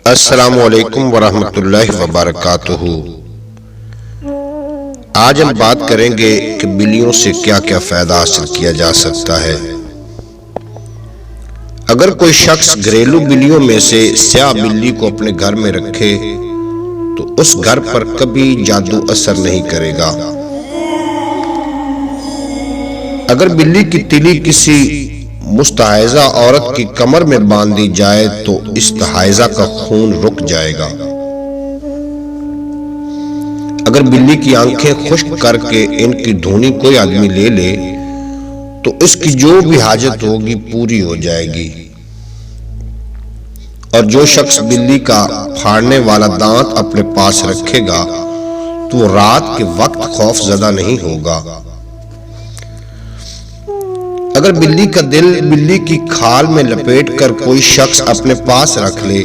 السلام علیکم ورحمۃ اللہ وبرکاتہ۔ آج ہم بات کریں گے کہ بلیوں سے کیا کیا فائدہ حاصل کیا جا سکتا ہے۔ اگر کوئی شخص گھریلو بلیوں میں سے سیاہ بلی کو اپنے گھر میں رکھے تو اس گھر پر کبھی جادو اثر نہیں کرے گا۔ اگر بلی کی تیلی کسی مستحاضہ عورت کی کمر میں باندھ دی جائے تو استحاضہ کا خون رک جائے گا۔ اگر بلی کی آنکھیں خشک کر کے ان کی دھونی کوئی آدمی لے لے تو اس کی جو بھی حاجت ہوگی پوری ہو جائے گی۔ اور جو شخص بلی کا پھاڑنے والا دانت اپنے پاس رکھے گا تو وہ رات کے وقت خوف زدہ نہیں ہوگا۔ اگر بلی کا دل بلی کی کھال میں لپیٹ کر کوئی شخص اپنے پاس رکھ لے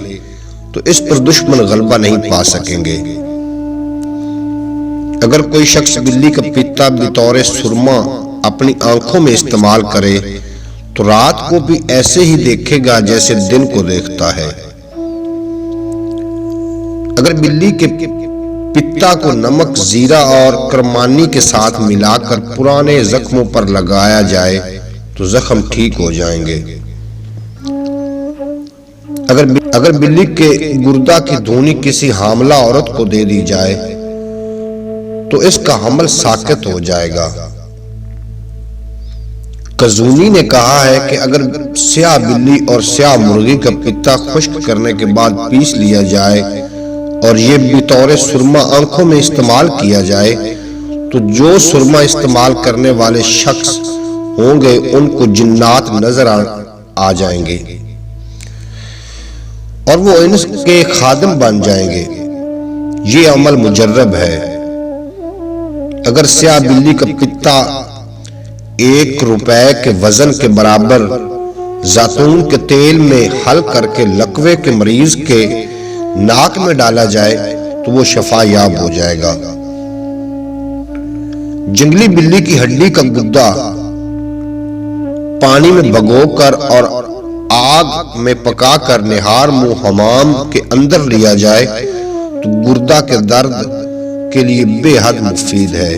تو اس پر دشمن غلبہ نہیں پا سکیں گے۔ اگر کوئی شخص بلی کا پتا بطور سرما اپنی آنکھوں میں استعمال کرے تو رات کو بھی ایسے ہی دیکھے گا جیسے دن کو دیکھتا ہے۔ اگر بلی کے پتا کو نمک، زیرہ اور کرمانی کے ساتھ ملا کر پرانے زخموں پر لگایا جائے تو زخم ٹھیک ہو جائیں گے۔ اگر بلی کے گردہ کی دھونی کسی حاملہ عورت کو دے دی جائے تو اس کا حمل ساقط ہو جائے گا۔ قزوینی نے کہا ہے کہ اگر سیاہ بلی اور سیاہ مرغی کا پتا خشک کرنے کے بعد پیس لیا جائے اور یہ بطور سرما آنکھوں میں استعمال کیا جائے تو جو سرما استعمال کرنے والے شخص ہوں گے ان کو جنات نظر آ جائیں گے اور وہ ان کے خادم بن جائیں گے۔ یہ عمل مجرب ہے۔ اگر سیاہ بلی کا پتا 1 روپے کے وزن کے برابر زیتون کے تیل میں حل کر کے لقوے کے مریض کے ناک میں ڈالا جائے تو وہ شفا یاب ہو جائے گا۔ جنگلی بلی کی ہڈی کا گدا پانی میں بھگو کر اور آگ میں پکا کر نہار منہ حمام کے اندر لیا جائے تو گردہ کے درد کے لیے بے حد مفید ہے۔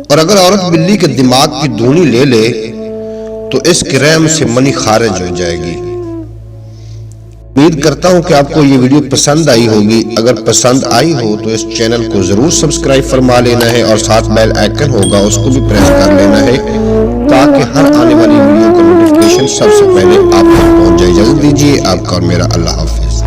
اور اگر عورت بلی کے دماغ کی دھونی لے لے تو اس کے رحم سے منی خارج ہو جائے گی۔ امید کرتا ہوں کہ آپ کو یہ ویڈیو پسند آئی ہوگی۔ اگر پسند آئی ہو تو اس چینل کو ضرور سبسکرائب فرما لینا ہے اور ساتھ بیل آئیکن ہوگا اس کو بھی پریس کر لینا ہے تاکہ ہر آنے والی ویڈیو کا نوٹیفیکیشن سب سے پہلے آپ تک پہنچ جائے۔ اجازت دیجیے، آپ کا اور میرا اللہ حافظ۔